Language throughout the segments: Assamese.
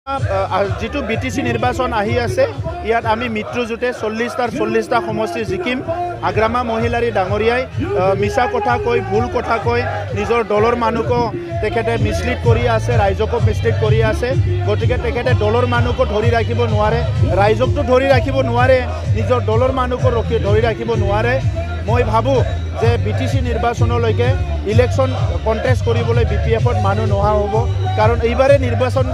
যিটো BTC নিৰ্বাচন আহি আছে ইয়াত আমি মিত্ৰজোঁটে 40টা সমষ্টি জিকিম। আগ্ৰামা মহিলাৰী ডাঙৰীয়াই মিছা কথা কৈ ভুল কথা কৈ নিজৰ দলৰ মানুহকো তেখেতে মিছলিড কৰি আছে, ৰাইজকো মিছলিড কৰি আছে। গতিকে তেখেতে দলৰ মানুহকো ধৰি ৰাখিব নোৱাৰে, ৰাইজকতো ধৰি ৰাখিব নোৱাৰে, নিজৰ দলৰ মানুহকো ধৰি ৰাখিব নোৱাৰে। মই ভাবোঁ যে BTC নিৰ্বাচনলৈকে ইলেকশ্যন কণ্টেষ্ট কৰিবলৈ BPFত মানুহ নোহোৱা হ'ব, কাৰণ এইবাৰে নিৰ্বাচন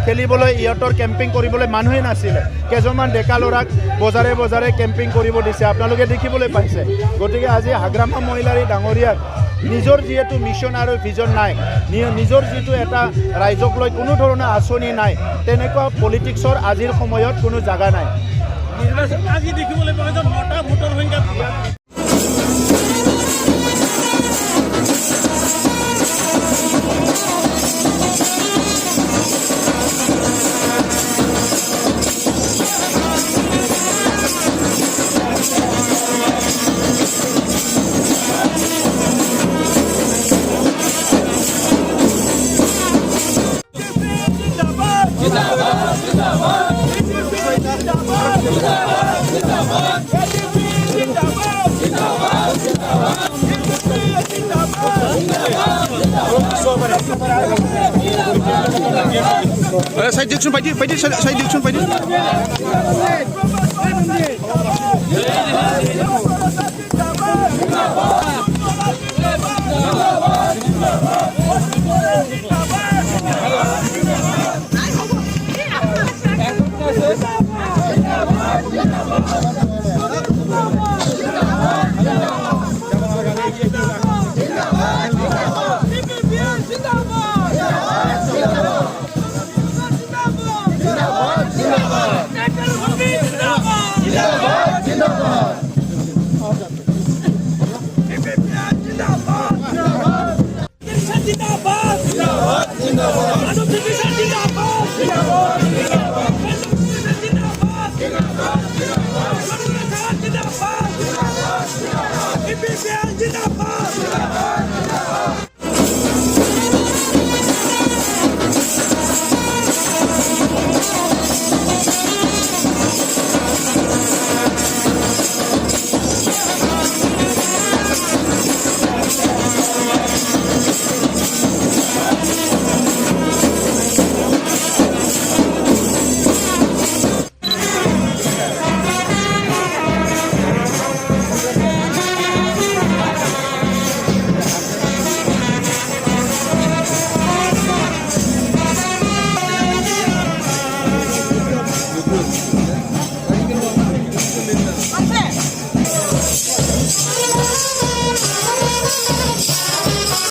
খেলিবলৈ ইহঁতৰ কেম্পিং কৰিবলৈ মানুহে নাছিলে। কেইজনমান ডেকা ল'ৰাক বজাৰে বজাৰে কেম্পিং কৰিব দিছে, আপোনালোকে দেখিবলৈ পাইছে। গতিকে আজি আগ্ৰামা মহিলাৰী ডাঙৰীয়াক নিজৰ যিহেতু মিছন আৰু ভিজন নাই, নিজৰ যিটো এটা ৰাইজক লৈ কোনো ধৰণৰ আঁচনি নাই, তেনেকুৱা পলিটিক্সৰ আজিৰ সময়ত কোনো জাগা নাই। নিৰ্বাচন আজি দেখিবলৈ পোৱা গৈছে 9টা ভোটৰ সংখ্যা। Side direction, fight it, side direction, fight it. Zindabad.